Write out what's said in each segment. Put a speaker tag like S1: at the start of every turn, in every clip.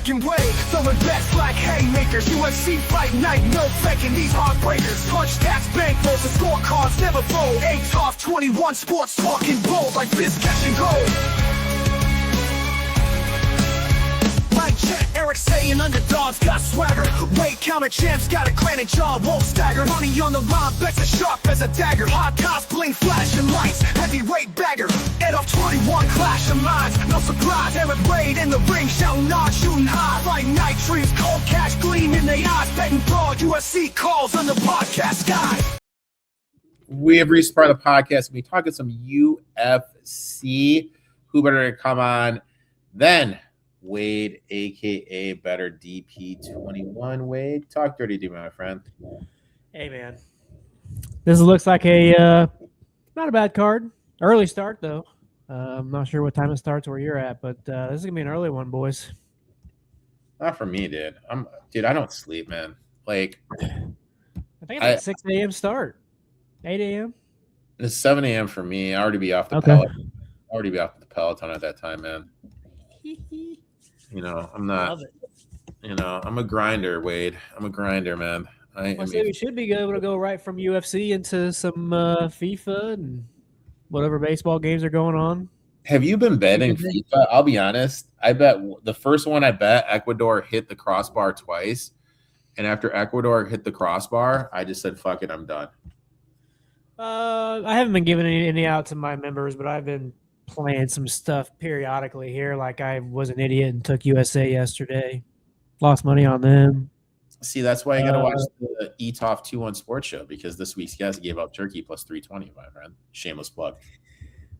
S1: American way. Throwing bets like haymakers. UFC fight night, no faking these heartbreakers. Punch stats, bankrolls, and scorecards never fold. Eitoft21Sports talking bold like this catching gold. Erik saying underdogs got swagger. Weight counter champs got a granite jaw, won't stagger. Money on the line, bets as sharp as a dagger. Hot cops, bling, flashing lights, heavyweight bagger. Eitoft21 clash of minds, no surprise. Erik Wade in the ring, shouting hard, shooting high. Fight night dreams, cold cash gleam in their eyes. Betting broad, UFC calls on the podcast sky.
S2: We have reached part of the podcast. We'll be talking some UFC. Who better to come on than Wade, a.k.a. Better DP21. Wade, talk dirty to me, my friend.
S3: Hey, man. This looks like a not a bad card. Early start, though. I'm not sure what time it starts where you're at, but this is going to be an early one, boys.
S2: Not for me, dude. I don't sleep, man. Like,
S3: I think it's like 6 a.m. start. 8 a.m.?
S2: It's 7 a.m. for me. I already be off the Peloton at that time, man. I'm not. I'm a grinder, Wade. I'm a grinder, man.
S3: We should be able to go right from UFC into some FIFA and whatever baseball games are going on.
S2: Have you been betting FIFA? I'll be honest. I bet the first one Ecuador hit the crossbar twice. And after Ecuador hit the crossbar, I just said, fuck it, I'm done.
S3: I haven't been giving any out to my members, but I've been playing some stuff periodically here. Like I was an idiot and took USA yesterday. Lost money on them.
S2: See, that's why you got to watch the Eitoft21Sports show, because this week's guest gave up turkey plus 320, my friend. Shameless plug.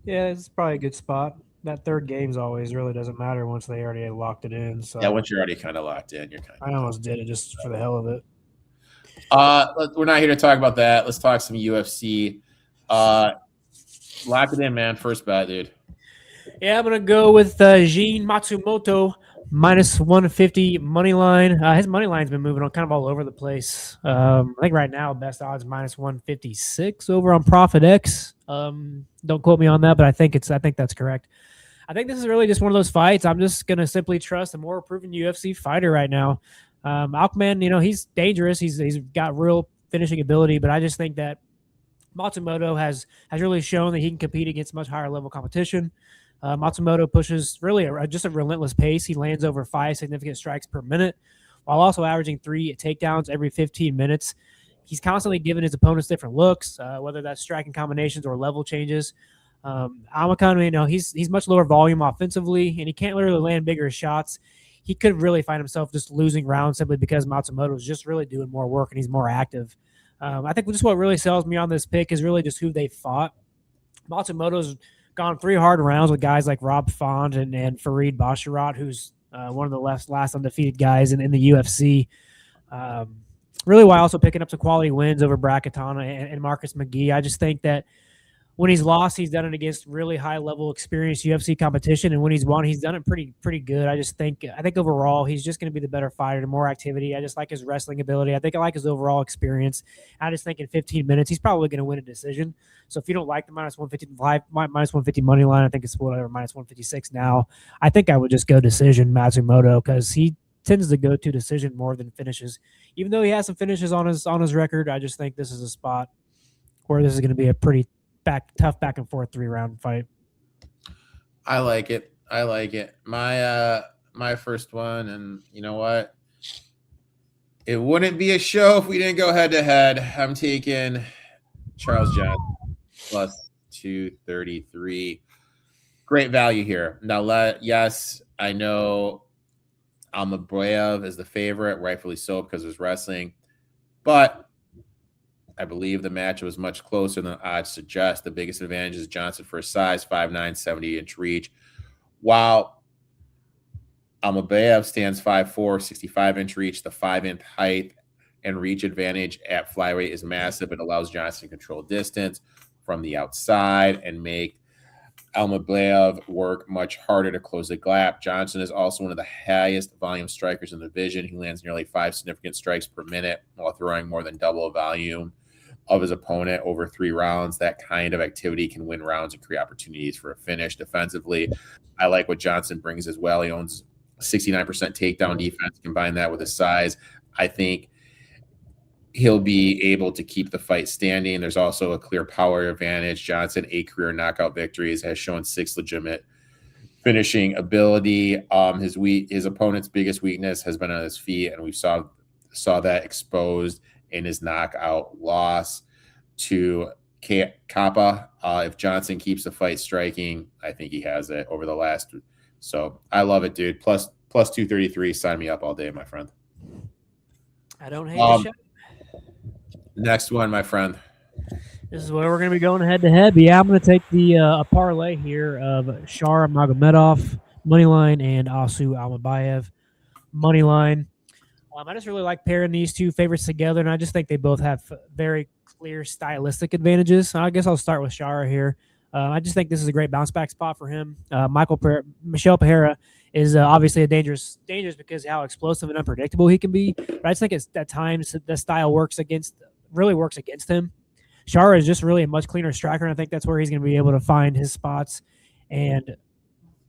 S3: Yeah, it's probably a good spot. That third game's always really doesn't matter once they already locked it in. So
S2: yeah, once you're already kind of locked in, you're kind of.
S3: I almost did it just for the hell of it.
S2: We're not here to talk about that. Let's talk some UFC. Lock it in, man. First bet, dude.
S3: Yeah, I'm going to go with Jean Matsumoto, minus 150 money line. His money line's been moving on kind of all over the place. I think right now, best odds minus 156 over on ProfitX. Don't quote me on that, but I think that's correct. I think this is really just one of those fights. I'm just going to simply trust a more proven UFC fighter right now. Alkman, he's dangerous. He's got real finishing ability, but I just think that Matsumoto has really shown that he can compete against much higher level competition. Matsumoto pushes really just a relentless pace. He lands over 5 significant strikes per minute, while also averaging 3 takedowns every 15 minutes. He's constantly giving his opponents different looks, whether that's striking combinations or level changes. Alkman, he's much lower volume offensively, and he can't literally land bigger shots. He could really find himself just losing rounds simply because Matsumoto is just really doing more work and he's more active. I think just what really sells me on this pick is really just who they fought. Matsumoto's gone 3 hard rounds with guys like Rob Font and Farid Basharat, who's one of the last undefeated guys in the UFC. Really, while also picking up some quality wins over Bracatana and Marcus McGee. I just think that when he's lost, he's done it against really high-level experienced UFC competition, and when he's won, he's done it pretty good. I think overall he's just going to be the better fighter, more activity. I just like his wrestling ability. I think I like his overall experience. I just think in 15 minutes he's probably going to win a decision. So if you don't like the minus 150 money line, I think it's whatever, minus 156 now. I think I would just go decision Matsumoto, because he tends to go to decision more than finishes. Even though he has some finishes on his record, I just think this is a spot where this is going to be a pretty tough back and forth 3-round fight.
S2: I like it. My first one, and you know what? It wouldn't be a show if we didn't go head to head. I'm taking Charles Johnson plus 233. Great value here. Now, yes, I know Almabraev is the favorite, rightfully so because there's wrestling, but I believe the match was much closer than the odds suggest. The biggest advantage is Johnson for his size, 5'9", 70-inch reach. While Almabraev stands 5'4", 65-inch reach, the 5-inch height and reach advantage at flyweight is massive. It allows Johnson to control distance from the outside and make Almabraev work much harder to close the gap. Johnson is also one of the highest volume strikers in the division. He lands nearly 5 significant strikes per minute while throwing more than double the volume of his opponent over 3 rounds. That kind of activity can win rounds and create opportunities for a finish. Defensively, I like what Johnson brings as well. He owns 69% takedown defense. Combine that with his size, I think he'll be able to keep the fight standing. There's also a clear power advantage. Johnson, 8 career knockout victories, has shown 6 legitimate finishing ability. His opponent's biggest weakness has been on his feet, and we saw that exposed in his knockout loss to Kappa. If Johnson keeps the fight striking, I think he has it over the last. So I love it, dude. Plus 233. Sign me up all day, my friend.
S3: I don't hate the shot.
S2: Next one, my friend.
S3: This is where we're going to be going head-to-head. But yeah, I'm going to take a parlay here of Shara Magomedov, moneyline, and Asu Almabayev, moneyline. I just really like pairing these two favorites together, and I just think they both have very clear stylistic advantages. So I guess I'll start with Shara here. I just think this is a great bounce-back spot for him. Michel Pereira is obviously a dangerous because of how explosive and unpredictable he can be. But I just think at times the style really works against him. Shara is just really a much cleaner striker, and I think that's where he's going to be able to find his spots. And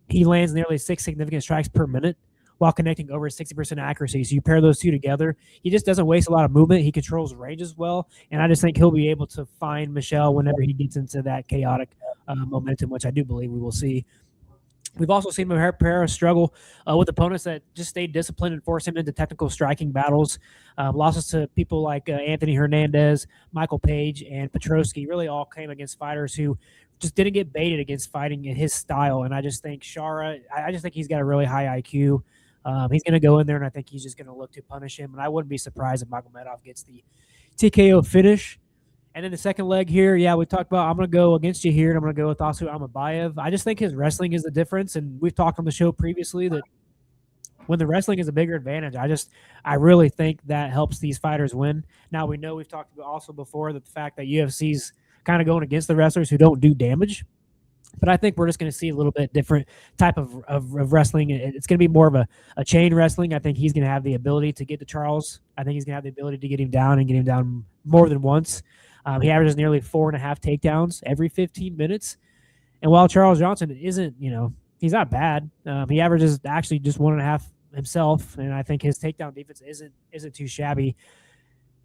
S3: he lands nearly 6 significant strikes per minute while connecting over 60% accuracy. So you pair those two together, he just doesn't waste a lot of movement. He controls range as well, and I just think he'll be able to find Michel whenever he gets into that chaotic momentum, which I do believe we will see. We've also seen Pereira struggle with opponents that just stayed disciplined and forced him into technical striking battles. Losses to people like Anthony Hernandez, Michael Page, and Petrosky really all came against fighters who just didn't get baited against fighting in his style. And I just think Shara, I just think he's got a really high IQ. He's going to go in there, and I think he's just going to look to punish him. And I wouldn't be surprised if Magomedov gets the TKO finish. And then the second leg here, yeah, we talked about I'm going to go against you here, and I'm going to go with Asu Almabayev. I just think his wrestling is the difference, and we've talked on the show previously that when the wrestling is a bigger advantage, I really think that helps these fighters win. Now, we know we've talked about also before that the fact that UFC's kind of going against the wrestlers who don't do damage. But I think we're just going to see a little bit different type of wrestling. It's going to be more of a chain wrestling. I think he's going to have the ability to get to Charles. I think he's going to have the ability to get him down and get him down more than once. He averages nearly 4.5 takedowns every 15 minutes. And while Charles Johnson isn't, he's not bad. He averages actually just 1.5 himself. And I think his takedown defense isn't too shabby.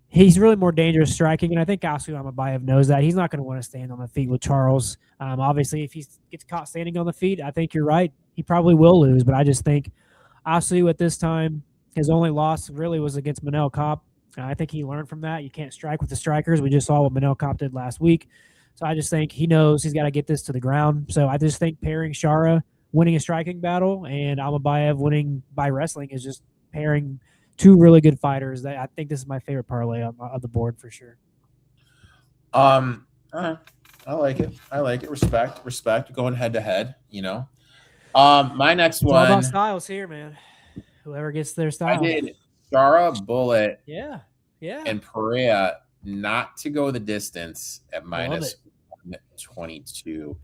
S3: He's really more dangerous striking, and I think Asu Almabayev knows that. He's not going to want to stand on the feet with Charles. Obviously, if he gets caught standing on the feet, I think you're right. He probably will lose, but I just think Asu at this time, his only loss really was against Manel Kopp. I think he learned from that. You can't strike with the strikers. We just saw what Manel Kopp did last week. So I just think he knows he's got to get this to the ground. So I just think pairing Shara winning a striking battle and Almabayev winning by wrestling is just pairing two really good fighters. I think this is my favorite parlay on the board for sure.
S2: I like it. Respect. Going head to head. My next one.
S3: It's all about styles here, man. Whoever gets their style.
S2: I did Shara, Bullet,
S3: yeah,
S2: and Pereira not to go the distance at minus 122.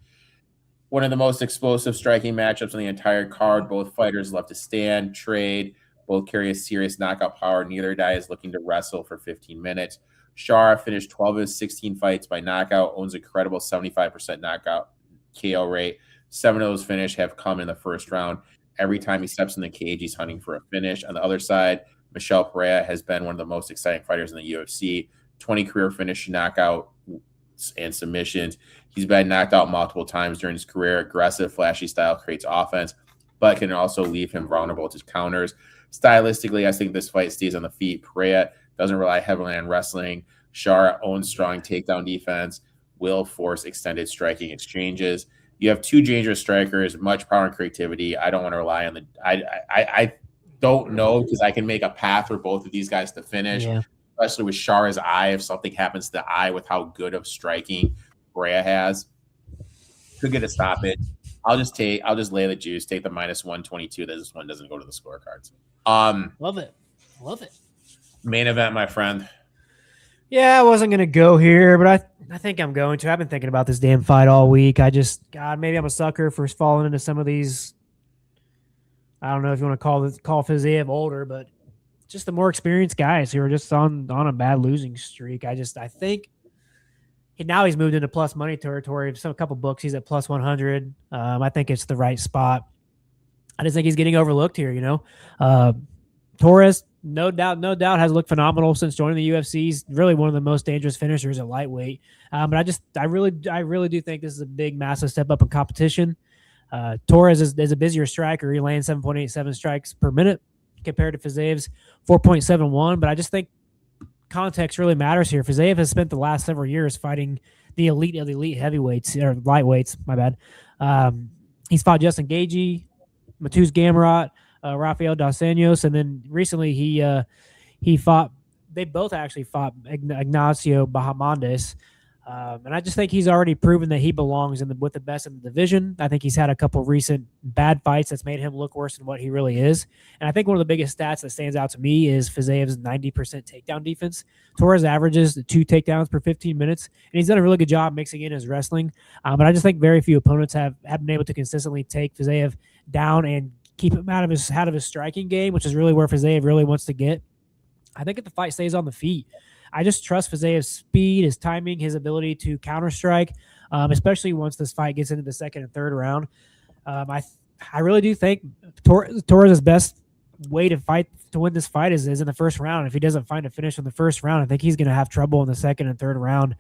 S2: One of the most explosive striking matchups on the entire card. Both fighters love to stand, trade. Both carry a serious knockout power. Neither guy is looking to wrestle for 15 minutes. Shara finished 12 of his 16 fights by knockout, owns a credible 75% knockout KO rate. 7 of those finishes have come in the first round. Every time he steps in the cage, he's hunting for a finish. On the other side, Michel Pereira has been one of the most exciting fighters in the UFC. 20 career finish knockout and submissions. He's been knocked out multiple times during his career. Aggressive, flashy style creates offense, but can also leave him vulnerable to counters. Stylistically, I think this fight stays on the feet. Pereira doesn't rely heavily on wrestling. Shara owns strong takedown defense, will force extended striking exchanges. You have two dangerous strikers, much power and creativity. I don't want to rely on I don't know because I can make a path for both of these guys to finish, especially with Shara's eye. If something happens to the eye with how good of striking Pereira has, could get a stoppage. I'll just lay the juice, take the minus 122 that this one doesn't go to the scorecards.
S3: Love it.
S2: Main event, my friend.
S3: Yeah, I wasn't going to go here, but I think I'm going to. I've been thinking about this damn fight all week. Maybe I'm a sucker for falling into some of these, I don't know if you want to call Fiziev older, but just the more experienced guys who are just on a bad losing streak. I think now he's moved into plus money territory. So a couple books, he's at plus 100. I think it's the right spot. I just think he's getting overlooked here. Torres, no doubt, has looked phenomenal since joining the UFC. He's really one of the most dangerous finishers at lightweight. But I really do think this is a big, massive step up in competition. Torres is a busier striker. He lands 7.87 strikes per minute compared to Fizaev's 4.71. But I just think context really matters here. Fizaev has spent the last several years fighting the elite of the elite heavyweights or lightweights. My bad. He's fought Justin Gaethje, Mateusz Gamrot, Rafael dos Anjos, and then recently he fought. They both actually fought Ignacio Bahamondes. And I just think he's already proven that he belongs with the best in the division. I think he's had a couple recent bad fights that's made him look worse than what he really is. And I think one of the biggest stats that stands out to me is Fizaev's 90% takedown defense. Torres averages 2 takedowns per 15 minutes, and he's done a really good job mixing in his wrestling. But I just think very few opponents have been able to consistently take Fizaev down and keep him out of his striking game, which is really where Fizaev really wants to get. I think if the fight stays on the feet, I just trust Fizaev's speed, his timing, his ability to counter-strike, especially once this fight gets into the second and third round. I really do think Torres' best way to win this fight is in the first round. If he doesn't find a finish in the first round, I think he's going to have trouble in the second and third round.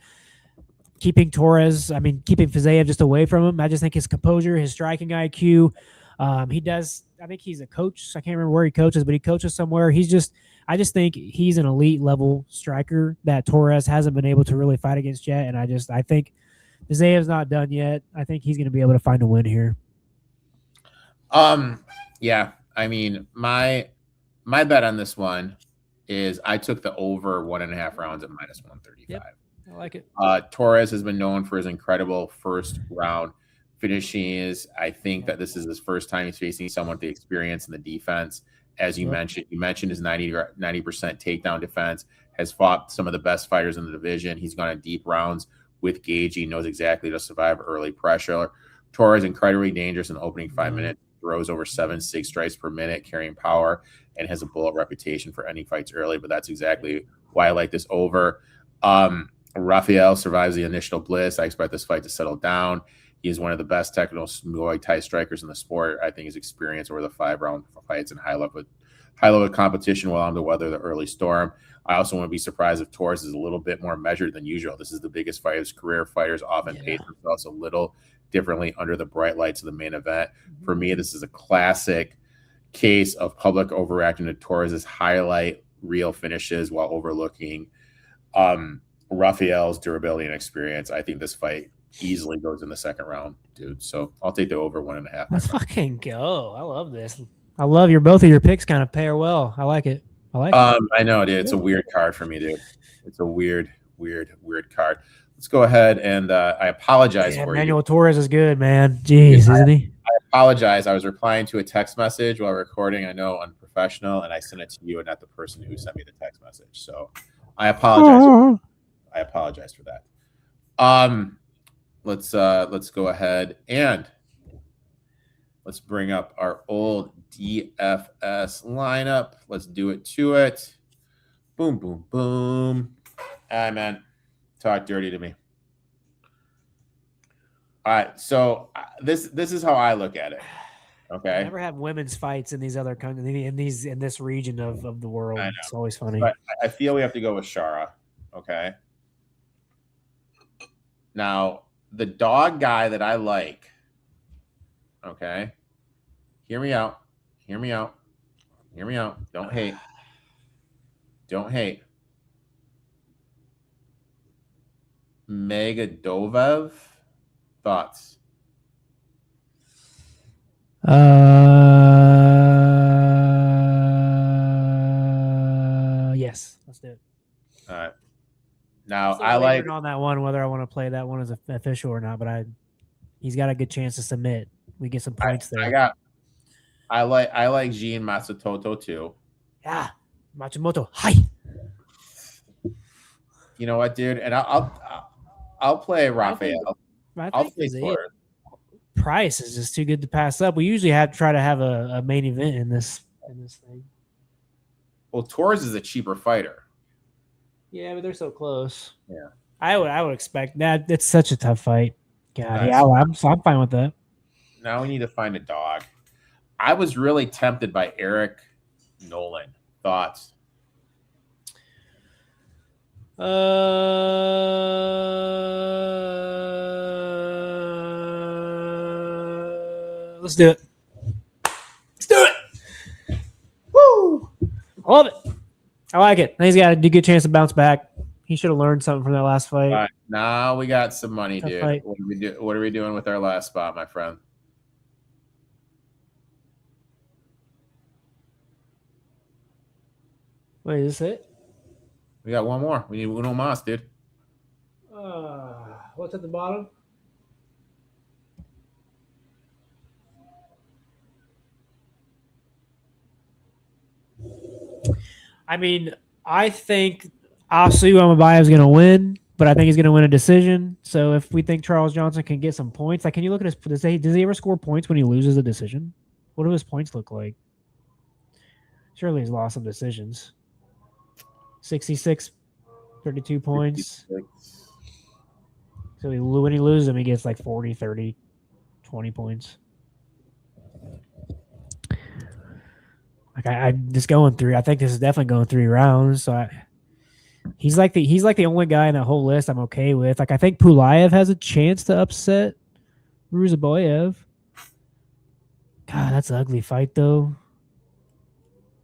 S3: Keeping Fizaev just away from him. I just think his composure, his striking IQ, I think he's a coach. I can't remember where he coaches, but he coaches somewhere. I just think he's an elite level striker that Torres hasn't been able to really fight against yet. And I think Fizaev's not done yet. I think he's going to be able to find a win here.
S2: Yeah. I mean, my bet on this one is I took the over 1.5 rounds at -135.
S3: Yep, I like it.
S2: Torres has been known for his incredible first round finishes. I think that this is his first time he's facing someone with the experience in the defense. As you mentioned his 90% takedown defense, has fought some of the best fighters in the division. He's gone in deep rounds with Gaethje. He knows exactly how to survive early pressure. Torres incredibly dangerous in the opening 5 minutes. Throws over 7.6 strikes per minute, carrying power, and has a bullet reputation for ending fights early. But that's exactly why I like this over. Rafael survives the initial bliss. I expect this fight to settle down. He is one of the best technical Muay Thai strikers in the sport. I think his experience over the 5-round fights and high level competition will allow him to weather the early storm. I also wouldn't be surprised if Torres is a little bit more measured than usual. This is the biggest fight of his career. Fighters often pace themselves a little differently under the bright lights of the main event. For me, this is a classic case of public overreacting to Torres' highlight reel finishes while overlooking Rafael's durability and experience. I think this fight easily goes in the second round, dude. So I'll take the over 1.5.
S3: Let's fucking go. I love this. I love both of your picks kind of pair well. I like it.
S2: I know, dude. It's a weird card for me, dude. It's a weird card. Let's go ahead and I apologize for
S3: Manuel
S2: you.
S3: Torres is good, man. Jeez, isn't he?
S2: I apologize. I was replying to a text message while recording. I know, unprofessional, and I sent it to you and not the person who sent me the text message. So I apologize. I apologize for that. Let's go ahead and let's bring up our old DFS lineup. Let's do it to it. Boom, boom, boom. All right, man. Talk dirty to me. All right, so this is how I look at it. Okay.
S3: I never have women's fights in these other countries in this region of the world. It's always funny.
S2: But I feel we have to go with Shara. Okay. Now, the dog guy that I like, okay, hear me out. Don't hate. Megadovev, thoughts?
S3: Yes, let's do it.
S2: All right. Now
S3: Still
S2: I like
S3: on that one whether I want to play that one as official or not, but he's got a good chance to submit. We get some points there.
S2: I like Jean Matsumoto too.
S3: Yeah, Matsumoto. Hi.
S2: You know what, dude? And I'll play Rafael. I'll play Torres.
S3: Price is just too good to pass up. We usually try to have a main event in this thing.
S2: Well, Torres is a cheaper fighter.
S3: Yeah, but they're so close.
S2: Yeah,
S3: I would expect that. It's such a tough fight. God, yeah, I'm fine with that.
S2: Now we need to find a dog. I was really tempted by Erik Nolan. Thoughts?
S3: Let's do it. Let's do it. Woo! I love it. I like it. I think he's got a good chance to bounce back. He should have learned something from that last fight.
S2: All right, now we got some money,
S3: Tough
S2: dude.
S3: fight.
S2: What are we doing with our last spot, my friend?
S3: Wait, is this it?
S2: We got one more. We need uno más, dude.
S3: What's at the bottom? I mean, I think obviously Amabayev is going to win, but I think he's going to win a decision. So if we think Charles Johnson can get some points, like, can you look at his? Does he ever score points when he loses a decision? What do his points look like? Surely he's lost some decisions. 66, 32 points.
S2: 56.
S3: So when he loses them, he gets like 40, 30, 20 points. Like I'm just going through. I think this is definitely going 3 rounds. So he's like the only guy in that whole list I'm okay with. Like I think Pulayev has a chance to upset Ruzaboyev. God, that's an ugly fight though.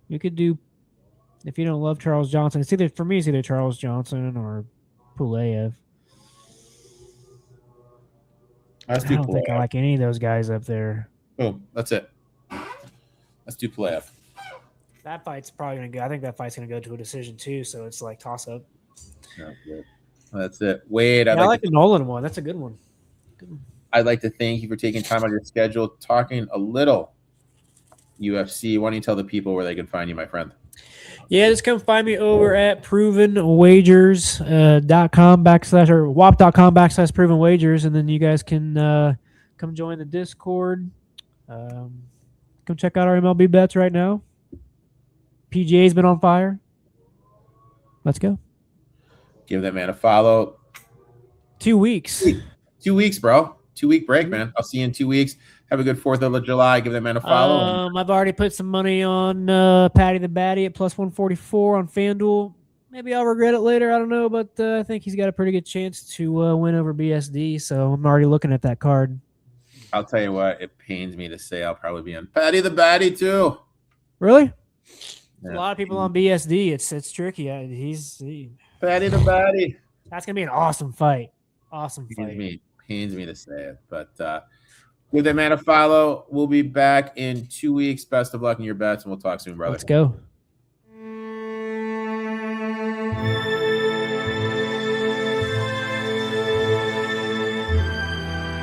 S3: You could do if you don't love Charles Johnson. It's either Charles Johnson or Pulayev. I don't think I like any of those guys up there.
S2: Boom. That's it. Let's do Pulayev.
S3: That fight's probably going to go. I think that fight's going to go to a decision too. So it's like toss up.
S2: That's it. Wade,
S3: I like the Nolan one. That's a good one.
S2: I'd like to thank you for taking time out of your schedule, talking a little UFC. Why don't you tell the people where they can find you, my friend?
S3: Yeah, just come find me over at provenwagers.com or wap.com/proven wagers. And then you guys can come join the Discord. Come check out our MLB bets right now. PGA's been on fire. Let's go.
S2: Give that man a follow.
S3: 2 weeks.
S2: 2 weeks, bro. 2-week break, man. I'll see you in 2 weeks. Have a good 4th of July. Give that man a follow.
S3: I've already put some money on Patty the Batty at plus 144 on FanDuel. Maybe I'll regret it later. I don't know, but I think he's got a pretty good chance to win over BSD. So I'm already looking at that card.
S2: I'll tell you what. It pains me to say I'll probably be on Patty the Batty too.
S3: Really?
S2: Yeah.
S3: A lot of people on BSD. It's tricky.
S2: Patty the Batty.
S3: That's gonna be an awesome fight. Awesome fight.
S2: Pains me to say it, but give that man a follow. We'll be back in 2 weeks. Best of luck in your bets, and we'll talk soon, brother.
S3: Let's go.